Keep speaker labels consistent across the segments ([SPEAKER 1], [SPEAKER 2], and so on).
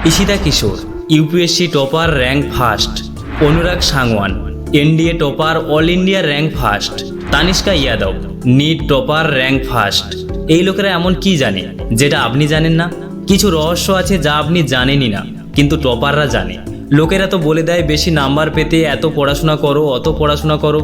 [SPEAKER 1] Ishita Kishore UPSC topper rank first, Anurag Sangwan NDA topper all India rank first, Tanishka Yadav NEET topper rank first. এই লোকেরা এমন কি জানে যেটা আপনি জানেন না? কিছু রহস্য আছে যা আপনি জানেনই না, কিন্তু টপাররা জানে। লোকেরা তো বলে দেয় বেশি নাম্বার পেতে এত পড়াশোনা করো, অত পড়াশোনা করো,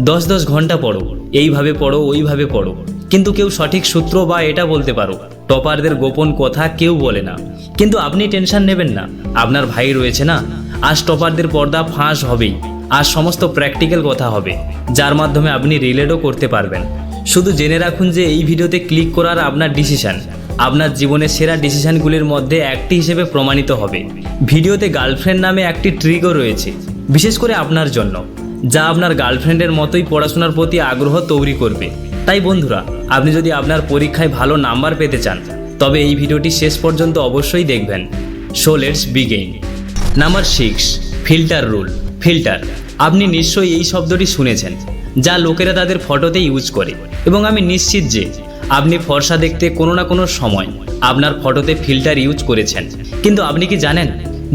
[SPEAKER 1] 10 ঘন্টা পড়ো, এইভাবে পড়ো, ওইভাবে পড়ো, কিন্তু কেউ সঠিক সূত্র বা এটা বলতে পারো টপারদের গোপন কথা কেউ বলে না। কিন্তু আপনি টেনশন নেবেন না, আপনার ভাই রয়েছে না। আজ টপারদের পর্দা ফাঁস হবেই। আজ সমস্ত প্র্যাকটিক্যাল কথা হবে, যার মাধ্যমে আপনি রিলেটও করতে পারবেন। শুধু জেনে রাখুন যে এই ভিডিওতে ক্লিক করার আপনার ডিসিশন আপনার জীবনের সেরা ডিসিশনগুলির মধ্যে একটি হিসেবে প্রমাণিত হবে। ভিডিওতে গার্লফ্রেন্ড নামে একটি ট্রিকও রয়েছে, বিশেষ করে আপনার জন্য, যা আপনার গার্লফ্রেন্ডের মতোই পড়াশোনার প্রতি আগ্রহ তৈরি করবে। তাই বন্ধুরা, আপনি যদি আপনার পরীক্ষায় ভালো নাম্বার পেতে চান তবে এই ভিডিওটি শেষ পর্যন্ত অবশ্যই দেখবেন। So let's begin. Number 6, filter rule. Filter, আপনি নিশ্চয়ই এই শব্দটি শুনেছেন, যা লোকেরা তাদের ফটোতে ইউজ করে, এবং আমি নিশ্চিত যে আপনি ফর্সা দেখতে কোনো না কোনো সময় আপনার ফটোতে ফিল্টার ইউজ করেছেন। কিন্তু আপনি কি জানেন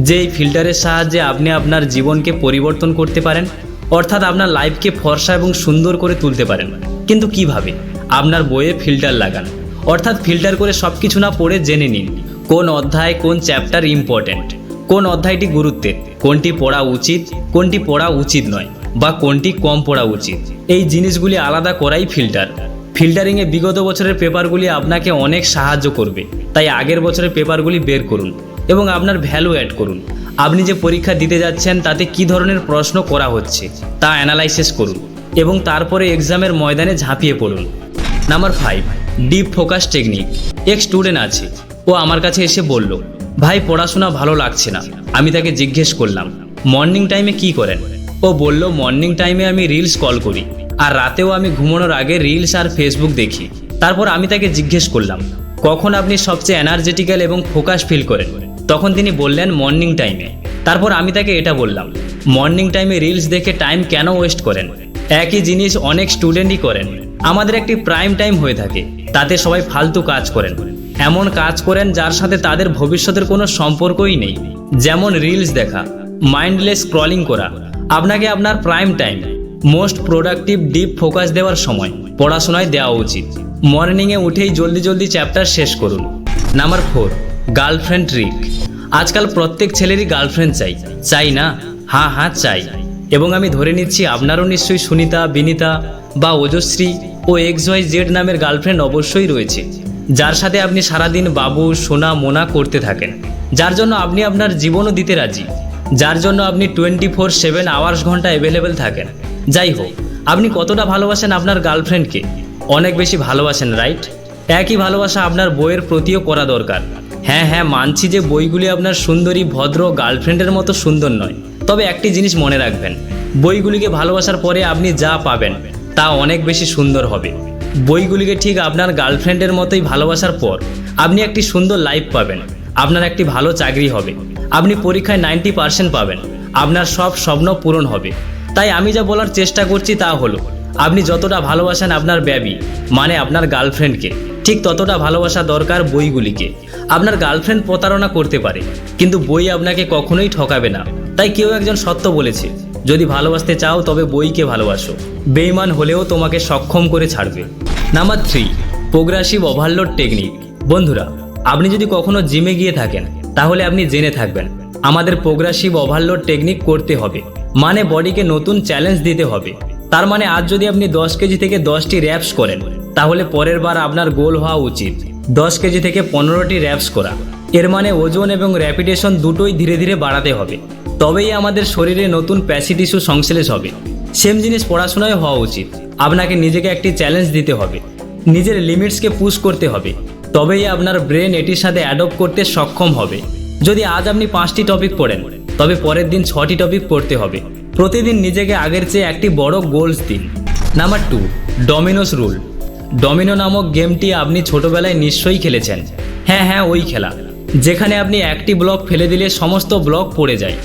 [SPEAKER 1] যে এই ফিল্টারের সাহায্যে আপনি আপনার জীবনকে পরিবর্তন করতে পারেন, অর্থাৎ আপনার লাইফকে ফর্সা এবং সুন্দর করে তুলতে পারেন। কিন্তু কিভাবে? আপনার বইয়ে ফিল্টার লাগান, অর্থাৎ ফিল্টার করে সব কিছু না পড়ে জেনে নিন কোন অধ্যায়, কোন চ্যাপ্টার ইম্পর্ট্যান্ট, কোন অধ্যায়টি গুরুত্বের, কোনটি পড়া উচিত, কোনটি পড়া উচিত নয়, বা কোনটি কম পড়া উচিত। এই জিনিসগুলি আলাদা করাই ফিল্টার। ফিল্টারিংয়ে বিগত বছরের পেপারগুলি আপনাকে অনেক সাহায্য করবে। তাই আগের বছরের পেপারগুলি বের করুন এবং আপনার ভ্যালু অ্যাড করুন। আপনি যে পরীক্ষা দিতে যাচ্ছেন তাতে কী ধরনের প্রশ্ন করা হচ্ছে তা অ্যানালাইসিস করুন এবং তারপরে এক্সামের ময়দানে ঝাঁপিয়ে পড়ুন। Number 5, deep focus technique. এক স্টুডেন্ট আছে, ও আমার কাছে এসে বলল, ভাই পড়াশোনা ভালো লাগছে না। আমি তাকে জিজ্ঞেস করলাম, মর্নিং টাইমে কি করেন? ও বলল, মর্নিং টাইমে আমি রিলস কল করি, আর রাতেও আমি ঘুমানোর আগে রিলস আর ফেসবুক দেখি। তারপর আমি তাকে জিজ্ঞেস করলাম, কখন আপনি সবচেয়ে এনার্জেটিক্যাল এবং ফোকাস ফিল করেন? তখন তিনি বললেন, মর্নিং টাইমে। তারপর আমি তাকে এটা বললাম, মর্নিং টাইমে রিলস দেখে টাইম কেন ওয়েস্ট করেন? একই জিনিস অনেক স্টুডেন্টই করেন। আমাদের একটি প্রাইম টাইম হয়ে থাকে, তাতে সবাই ফালতু কাজ করেন, এমন কাজ করেন যার সাথে তাদের ভবিষ্যতের কোনো সম্পর্কই নেই, যেমন রিলস দেখা, মাইন্ডলেস স্ক্রলিং করা। আপনাকে আপনার prime time, most productive deep focus দেওয়ার সময় পড়াশোনায় দেওয়া উচিত। মর্নিংয়ে উঠেই জলদি চ্যাপ্টার শেষ করুন। Number 4, girlfriend trick. আজকাল প্রত্যেক ছেলেরই গার্লফ্রেন্ড চাই না? হ্যাঁ চাই। এবং আমি ধরে নিচ্ছি আপনারও নিশ্চয়ই সুনিতা, বিনিতা বা ওজশ্রী ও XYZ নামের গার্লফ্রেন্ড অবশ্যই রয়েছে, যার সাথে আপনি সারাদিন বাবু, সোনা, মোনা করতে থাকেন, যার জন্য আপনি আপনার জীবনও দিতে রাজি, যার জন্য আপনি 24/7 আওয়ার্স ঘন্টা অ্যাভেলেবেল থাকেন। যাই হোক, আপনি কতটা ভালোবাসেন আপনার গার্লফ্রেন্ডকে? অনেক বেশি ভালোবাসেন, রাইট? একই ভালোবাসা আপনার বইয়ের প্রতিও করা দরকার। হ্যাঁ মানছি যে বইগুলি আপনার সুন্দরী, ভদ্র গার্লফ্রেন্ডের মতো সুন্দর নয়, তবে একটি জিনিস মনে রাখবেন, বইগুলিকে ভালোবাসার পরে আপনি যা পাবেন তা অনেক বেশি সুন্দর হবে। বইগুলিকে ঠিক আপনার গার্লফ্রেন্ডের মতোই ভালোবাসার পর আপনি একটি সুন্দর লাইফ পাবেন, আপনার একটি ভালো চাকরি হবে, আপনি পরীক্ষায় 90% পাবেন, আপনার সব স্বপ্ন পূরণ হবে। তাই আমি যা বলার চেষ্টা করছি তা হলো, আপনি যতটা ভালোবাসেন আপনার বেবি মানে আপনার গার্লফ্রেন্ডকে, ঠিক ততটা ভালোবাসা দরকার বইগুলিকে। আপনার গার্লফ্রেন্ড প্রতারণা করতে পারে, কিন্তু বই আপনাকে কখনোই ঠকাবে না। তাই কেউ একজন সত্য বলেছে, যদি ভালোবাসতে চাও তবে বইকে ভালোবাসো, বেঈমান হলেও তোমাকে সক্ষম করে ছাড়বে। Number 3, progressive overload technique. বন্ধুরা, আপনি যদি কখনো জিমে গিয়ে থাকেন তাহলে আপনি জেনে থাকবেন, আমাদের প্রোগ্রেসিভ ওভারলোড টেকনিক করতে হবে, মানে বডিকে নতুন চ্যালেঞ্জ দিতে হবে। তার মানে আজ যদি আপনি 10 কেজি থেকে 10টি র্যাপস করেন, তাহলে পরের বার আপনার গোল হওয়া উচিত 10 কেজি থেকে 15টি র্যাপস করা। এর মানে ওজন এবং র্যাপিটেশন দুটোই ধীরে ধীরে বাড়াতে হবে, তবেই আমাদের শরীরে নতুন প্যাসি টিস্যু সংশ্লেষ হবে। সেম জিনিস পড়াশোনায় হওয়া উচিত। আপনাকে নিজেকে একটি চ্যালেঞ্জ দিতে হবে, নিজের লিমিটসকে পুশ করতে হবে, তবেই আপনার ব্রেন এটির সাথে অ্যাডপ্ট করতে সক্ষম হবে। যদি আজ আপনি 5টি টপিক পড়েন, তবে পরের দিন 6টি টপিক পড়তে হবে। প্রতিদিন নিজেকে আগের চেয়ে একটি বড় গোলস দিন। Number 2, Domino's rule. ডমিনো নামক গেমটি আপনি ছোটবেলায় নিশ্চয়ই খেলেছেন। হ্যাঁ ওই খেলা, যেখানে আপনি একটি ব্লক ফেলে দিলে সমস্ত ব্লক পড়ে যায়।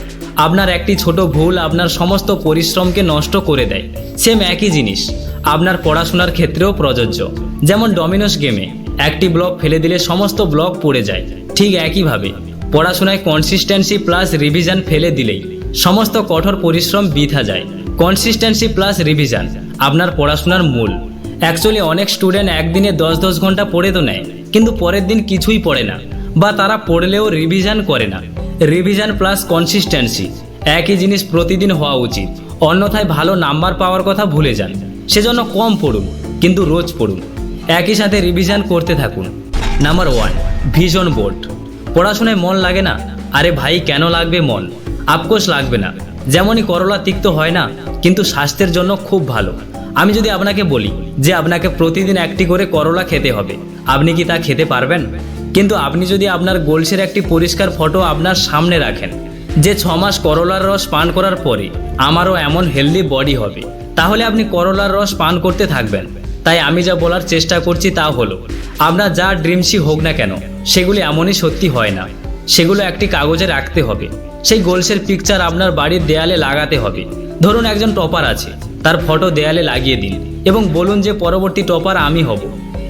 [SPEAKER 1] আপনার একটি ছোট ভুল আপনার সমস্ত পরিশ্রমকে নষ্ট করে দেয়। সেম একই জিনিস আপনার পড়াশোনার ক্ষেত্রেও প্রযোজ্য। যেমন ডমিনোস গেমে একটি ব্লক ফেলে দিলে সমস্ত ব্লক পড়ে যায়, ঠিক একইভাবে পড়াশোনায় কনসিস্টেন্সি প্লাস রিভিশন ফেলে দিলেই সমস্ত কঠোর পরিশ্রম বৃথা যায়। কনসিস্টেন্সি প্লাস রিভিশন আপনার পড়াশোনার মূল। অ্যাকচুয়ালি অনেক স্টুডেন্ট একদিনে 10 ঘন্টা পড়ে তো নেয়, কিন্তু পরের দিন কিছুই পড়ে না, বা তারা পড়লেও রিভিশন করে না। রিভিশন প্লাস কনসিস্টেন্সি একই জিনিস প্রতিদিন হওয়া উচিত, অন্যথায় ভালো নাম্বার পাওয়ার কথা ভুলে যান। সেজন্য কম পড়ুন, কিন্তু রোজ পড়ুন, একই সাথে রিভিশন করতে থাকুন। Number 1, vision board. পড়াশোনায় মন লাগে না? আরে ভাই, কেন লাগবে মন? আফকোর্স লাগবে না। যেমনই করলা তিক্ত হয় না, কিন্তু স্বাস্থ্যের জন্য খুব ভালো। আমি যদি আপনাকে বলি যে আপনাকে প্রতিদিন একটি করে করলা খেতে হবে, আপনি কি তা খেতে পারবেন? কিন্তু আপনি যদি আপনার গোলসের একটি পরিষ্কার ফটো আপনার সামনে রাখেন যে 6 মাস করলার রস পান করার পরে আমারও এমন হেলদি বডি হবে, তাহলে আপনি করলার রস পান করতে থাকবেন। তাই আমি যা বলার চেষ্টা করছি তা হলো, আপনার যা ড্রিমসই হোক না কেন, সেগুলি এমনই সত্যি হয় না। সেগুলো একটি কাগজে রাখতে হবে। সেই গোলসের পিকচার আপনার বাড়ির দেয়ালে লাগাতে হবে। ধরুন একজন টপার আছে, তার ফটো দেয়ালে লাগিয়ে দিন এবং বলুন যে পরবর্তী টপার আমি হব,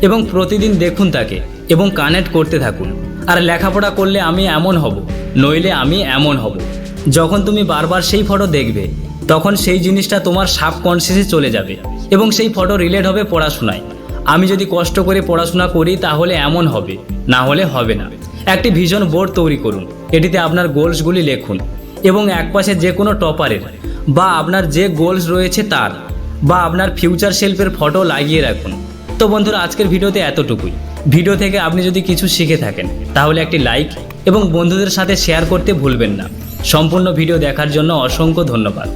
[SPEAKER 1] এবং প্রতিদিন দেখুন তাকে এবং কানেক্ট করতে থাকুন। আর লেখাপড়া করলে আমি এমন হব, নইলে আমি এমন হব। যখন তুমি বারবার সেই ফটো দেখবে, তখন সেই জিনিসটা তোমার সাবকনসিয়াসে চলে যাবে এবং সেই ফটো রিলেট হবে পড়াশোনায়। আমি যদি কষ্ট করে পড়াশোনা করি তাহলে এমন হবে, না হলে হবে না। একটি ভিশন বোর্ড তৈরি করুন, এটিতে আপনার গোলসগুলি লিখুন এবং একপাশে যে কোনো টপারের বা আপনার যে গোলস রয়েছে তার বা আপনার ফিউচার সেলফের ফটো লাগিয়ে রাখুন। তো বন্ধুরা, আজকের ভিডিওতে এতটুকুই। ভিডিও থেকে আপনি যদি কিছু শিখে থাকেন তাহলে একটি লাইক এবং বন্ধুদের সাথে শেয়ার করতে ভুলবেন না। সম্পূর্ণ ভিডিও দেখার জন্য অসংখ্য ধন্যবাদ।